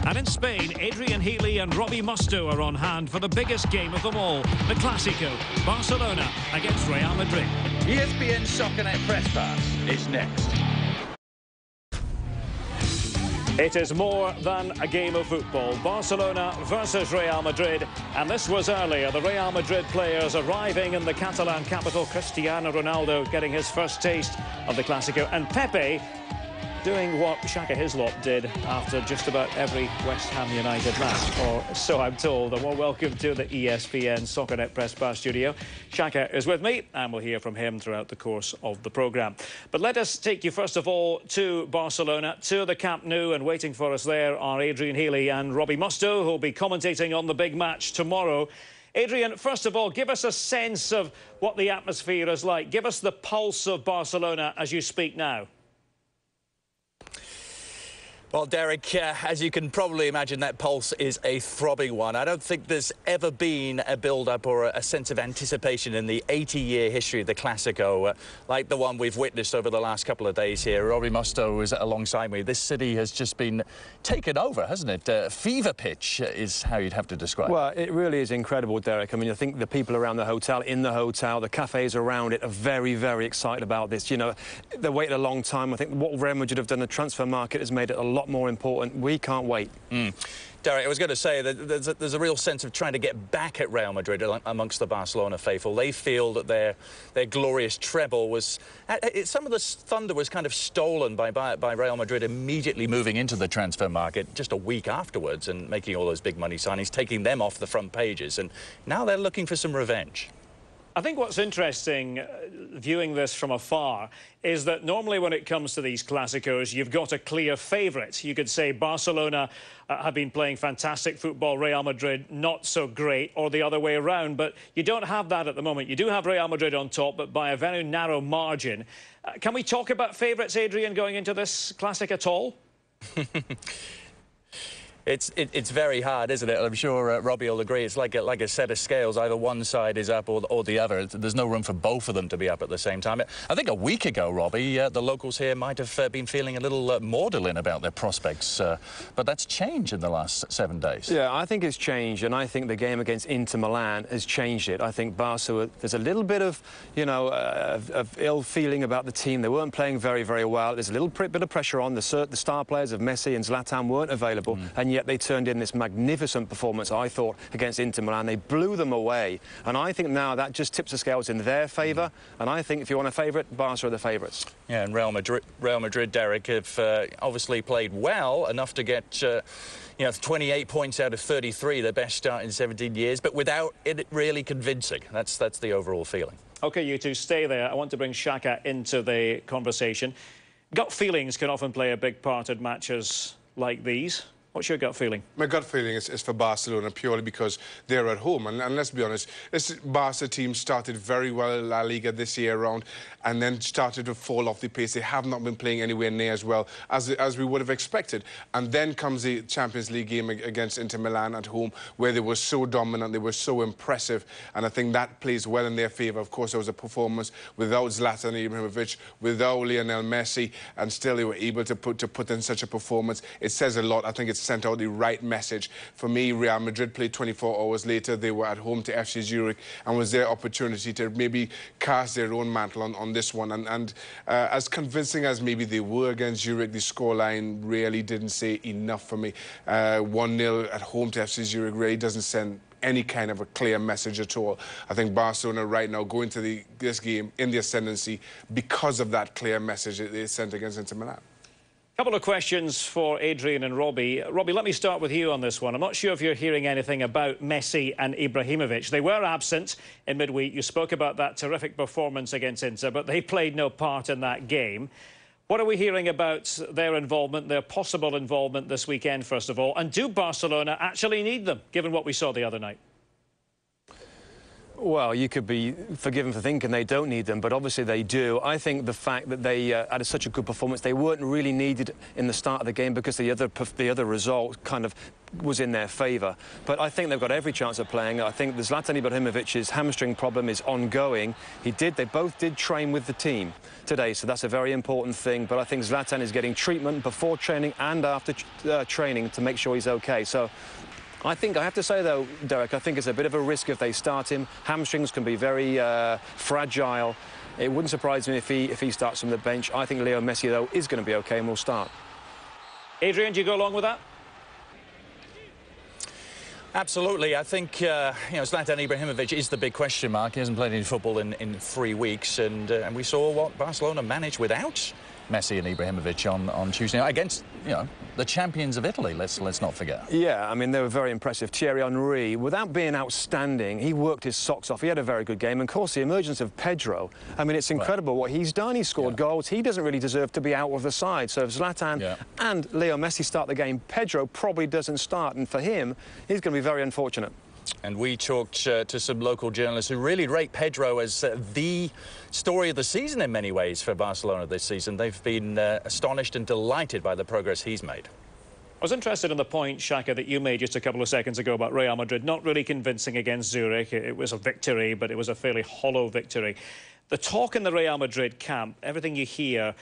And in Spain, Adrian, Healey and Robbie Mustoe are on hand for the biggest game of them all, the Classico, Barcelona against Real Madrid. ESPN Soccernet Press Pass is next. It is more than a game of football. Barcelona versus Real Madrid. And this was earlier. The Real Madrid players arriving in the Catalan capital. Cristiano Ronaldo getting his first taste of the Classico. And Pepe doing what Shaka Hislop did after just about every West Ham United match, or so I'm told. And well, welcome to the ESPN Soccernet Press Pass studio. Shaka is with me, and we'll hear from him throughout the course of the programme. But let us take you, first of all, to Barcelona, to the Camp Nou, and waiting for us there are Adrian, Healey and Robbie Mustoe, who'll be commentating on the big match tomorrow. Adrian, first of all, give us a sense of what the atmosphere is like. Give us the pulse of Barcelona as you speak now. Well, Derek, as you can probably imagine, that pulse is a throbbing one. I don't think there's ever been a build-up or a sense of anticipation in the 80-year history of the Classico like the one we've witnessed over the last couple of days here. Robbie Mustoe is alongside me. This city has just been taken over, hasn't it? Fever pitch is how you'd have to describe it. Well, it really is incredible, Derek. I mean, I think the people around the hotel, in the hotel, the cafes around it are very, very excited about this. You know, they waited a long time. I think what Real Madrid have done, the transfer market has made it a lot more important. We can't wait. Derek, I was going to say that there's a real sense of trying to get back at Real Madrid amongst the Barcelona faithful. They feel that their glorious treble was... some of the thunder was kind of stolen by Real Madrid immediately moving into the transfer market just a week afterwards and making all those big money signings, taking them off the front pages. And now they're looking for some revenge. I think what's interesting, viewing this from afar, is that normally when it comes to these Clásicos, you've got a clear favourite. You could say Barcelona have been playing fantastic football, Real Madrid not so great, or the other way around. But you don't have that at the moment. You do have Real Madrid on top, but by a very narrow margin. Can we talk about favourites, Adrian, going into this Classic at all? It's very hard, isn't it? I'm sure Robbie will agree. It's like a set of scales. Either one side is up or the other. There's no room for both of them to be up at the same time. I think a week ago, Robbie, the locals here might have been feeling a little maudlin about their prospects. But that's changed in the last 7 days. Yeah, I think it's changed, and I think the game against Inter Milan has changed it. I think Barca, there's a little bit of, you know, of ill feeling about the team. They weren't playing very, very well. There's a little bit of pressure on. The star players of Messi and Zlatan weren't available, and yet they turned in this magnificent performance, I thought, against Inter Milan. They blew them away, and I think now that just tips the scales in their favour, and I think if you want a favourite, Barca are the favourites. Yeah, and Real Madrid, Derek, have obviously played well enough to get you know, 28 points out of 33, their best start in 17 years, but without it really convincing. That's the overall feeling. OK, you two stay there. I want to bring Shaka into the conversation. Gut feelings can often play a big part in matches like these. What's your gut feeling? My gut feeling is for Barcelona purely because they're at home. And let's be honest, this Barca team started very well in La Liga this year around and then started to fall off the pace. They have not been playing anywhere near as well as we would have expected. And then comes the Champions League game against Inter Milan at home, where they were so dominant, they were so impressive. And I think that plays well in their favour. Of course, there was a performance without Zlatan Ibrahimovic, without Lionel Messi, and still they were able to put in such a performance. It says a lot. I think it's sent out the right message. For me, Real Madrid played 24 hours later. They were at home to FC Zurich, and was their opportunity to maybe cast their own mantle on this one. And as convincing as maybe they were against Zurich, the scoreline really didn't say enough for me. 1-0 at home to FC Zurich really doesn't send any kind of a clear message at all. I think Barcelona right now go into this game in the ascendancy because of that clear message that they sent against Inter Milan. Couple of questions for Adrian and Robbie. Robbie, let me start with you on this one. I'm not sure if you're hearing anything about Messi and Ibrahimovic. They were absent in midweek. You spoke about that terrific performance against Inter, but they played no part in that game. What are we hearing about their involvement, their possible involvement this weekend, first of all? And do Barcelona actually need them, given what we saw the other night? Well, you could be forgiven for thinking they don't need them, but obviously they do. I think the fact that they had such a good performance, they weren't really needed in the start of the game because the other result kind of was in their favour. But I think they've got every chance of playing. I think the Zlatan Ibrahimovic's hamstring problem is ongoing. They both did train with the team today, so that's a very important thing. But I think Zlatan is getting treatment before training and after training to make sure he's OK. So I think, I have to say, though, Derek, I think it's a bit of a risk if they start him. Hamstrings can be very fragile. It wouldn't surprise me if he starts from the bench. I think Leo Messi, though, is going to be OK and will start. Adrian, do you go along with that? Absolutely. I think, Zlatan Ibrahimovic is the big question mark. He hasn't played any football in 3 weeks, and we saw what Barcelona managed without Messi and Ibrahimovic on Tuesday night against, the champions of Italy, let's not forget. Yeah, I mean, they were very impressive. Thierry Henry, without being outstanding, he worked his socks off. He had a very good game. And, of course, the emergence of Pedro, I mean, it's incredible what he's done. He scored goals. He doesn't really deserve to be out of the side. So if Zlatan and Leo Messi start the game, Pedro probably doesn't start. And for him, he's going to be very unfortunate. And we talked to some local journalists who really rate Pedro as the story of the season in many ways for Barcelona this season. They've been astonished and delighted by the progress he's made. I was interested in the point, Shaka, that you made just a couple of seconds ago about Real Madrid not really convincing against Zurich. It was a victory, but it was a fairly hollow victory. The talk in the Real Madrid camp, everything you hear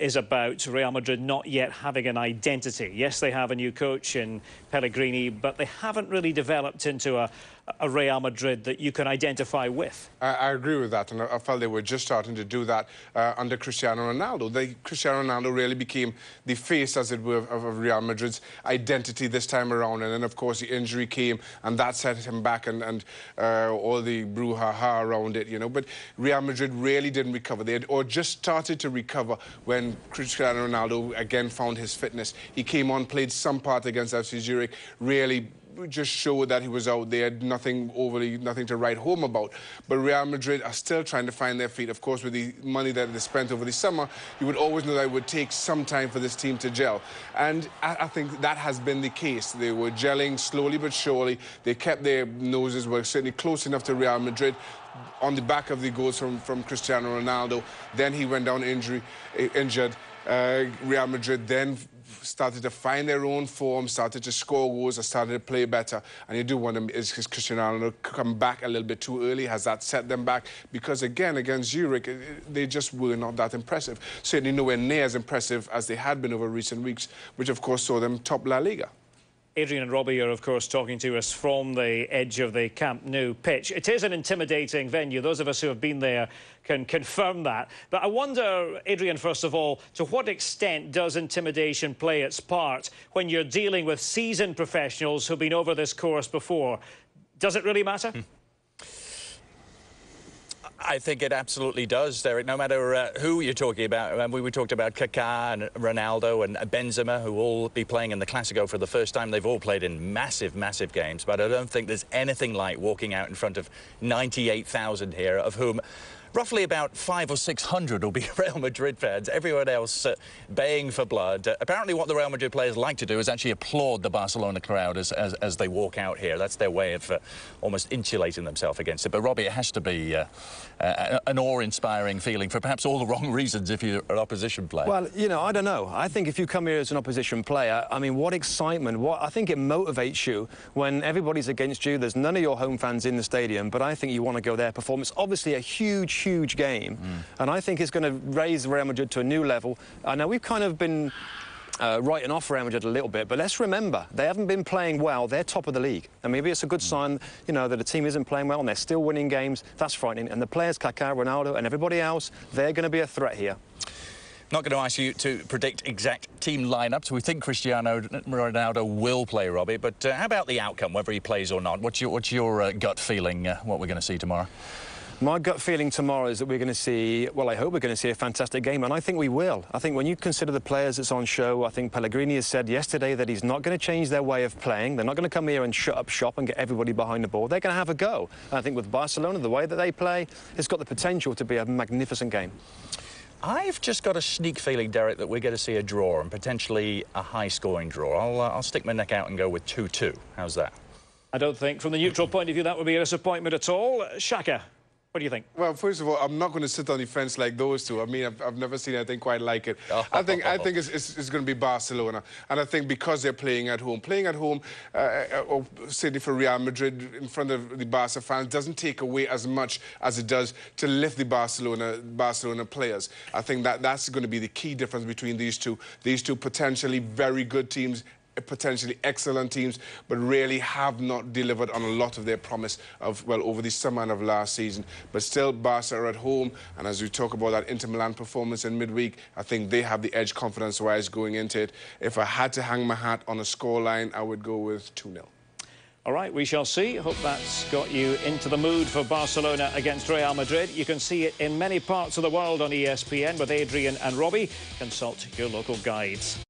is about Real Madrid not yet having an identity. Yes, they have a new coach in Pellegrini, but they haven't really developed into a Real Madrid that you can identify with. I agree with that, and I felt they were just starting to do that under Cristiano Ronaldo. Cristiano Ronaldo really became the face, as it were, of Real Madrid's identity this time around, and then, of course, the injury came, and that set him back, and all the brouhaha around it, But Real Madrid really didn't recover. They had just started to recover when Cristiano Ronaldo again found his fitness. He came on, played some part against FC Zurich, really just showed that he was out there, nothing to write home about. But Real Madrid are still trying to find their feet. Of course, with the money that they spent over the summer, you would always know that it would take some time for this team to gel. And I think that has been the case. They were gelling slowly but surely. They kept their noses, were certainly close enough to Real Madrid on the back of the goals from Cristiano Ronaldo. Then he went down injured. Real Madrid then started to find their own form, started to score goals, started to play better. And you do wonder, is Cristiano Ronaldo come back a little bit too early? Has that set them back? Because, again, against Zurich, they just were not that impressive. Certainly nowhere near as impressive as they had been over recent weeks, which, of course, saw them top La Liga. Adrian and Robbie are, of course, talking to us from the edge of the Camp Nou pitch. It is an intimidating venue. Those of us who have been there can confirm that. But I wonder, Adrian, first of all, to what extent does intimidation play its part when you're dealing with seasoned professionals who've been over this course before? Does it really matter? I think it absolutely does, Derek, no matter who you're talking about. We talked about Kaká and Ronaldo and Benzema, who will all be playing in the Classico for the first time. They've all played in massive, massive games, but I don't think there's anything like walking out in front of 98,000 here, of whom roughly about 500 or 600 will be Real Madrid fans. Everyone else baying for blood. Apparently what the Real Madrid players like to do is actually applaud the Barcelona crowd as they walk out here. That's their way of almost insulating themselves against it. But, Robbie, it has to be an awe-inspiring feeling for perhaps all the wrong reasons if you're an opposition player. Well, I don't know. I think if you come here as an opposition player, I mean, what excitement. I think it motivates you when everybody's against you. There's none of your home fans in the stadium, but I think you want to go there, perform. It's obviously a huge game, and I think it's going to raise Real Madrid to a new level. I know we've kind of been writing off Real Madrid a little bit, but let's remember, they haven't been playing well. They're top of the league, and maybe it's a good sign, that the team isn't playing well and they're still winning games. That's frightening. And the players, Kaká, Ronaldo, and everybody else, they're going to be a threat here. Not going to ask you to predict exact team lineups. We think Cristiano Ronaldo will play, Robbie, but how about the outcome, whether he plays or not? What's your gut feeling, what we're going to see tomorrow? My gut feeling tomorrow is that we're going to see, well, I hope we're going to see a fantastic game, and I think we will. I think when you consider the players that's on show, I think Pellegrini has said yesterday that he's not going to change their way of playing. They're not going to come here and shut up shop and get everybody behind the ball. They're going to have a go. And I think with Barcelona, the way that they play, it's got the potential to be a magnificent game. I've just got a sneak feeling, Derek, that we're going to see a draw and potentially a high-scoring draw. I'll stick my neck out and go with 2-2. How's that? I don't think, from the neutral point of view, that would be a disappointment at all. Shaka, What do you think? Well, first of all, I'm not going to sit on the fence like those two. I mean, I've never seen anything quite like it. I think it's going to be Barcelona, and I think because they're playing at home, or certainly for Real Madrid in front of the Barca fans doesn't take away as much as it does to lift the Barcelona players. I think that's going to be the key difference between these two potentially very good teams, potentially excellent teams, but really have not delivered on a lot of their promise of, well, over the summer and of last season. But still, Barca are at home, and as we talk about that Inter Milan performance in midweek, I think they have the edge confidence-wise going into it. If I had to hang my hat on a scoreline, I would go with 2-0. All right, we shall see. Hope that's got you into the mood for Barcelona against Real Madrid. You can see it in many parts of the world on ESPN with Adrian and Robbie. Consult your local guides.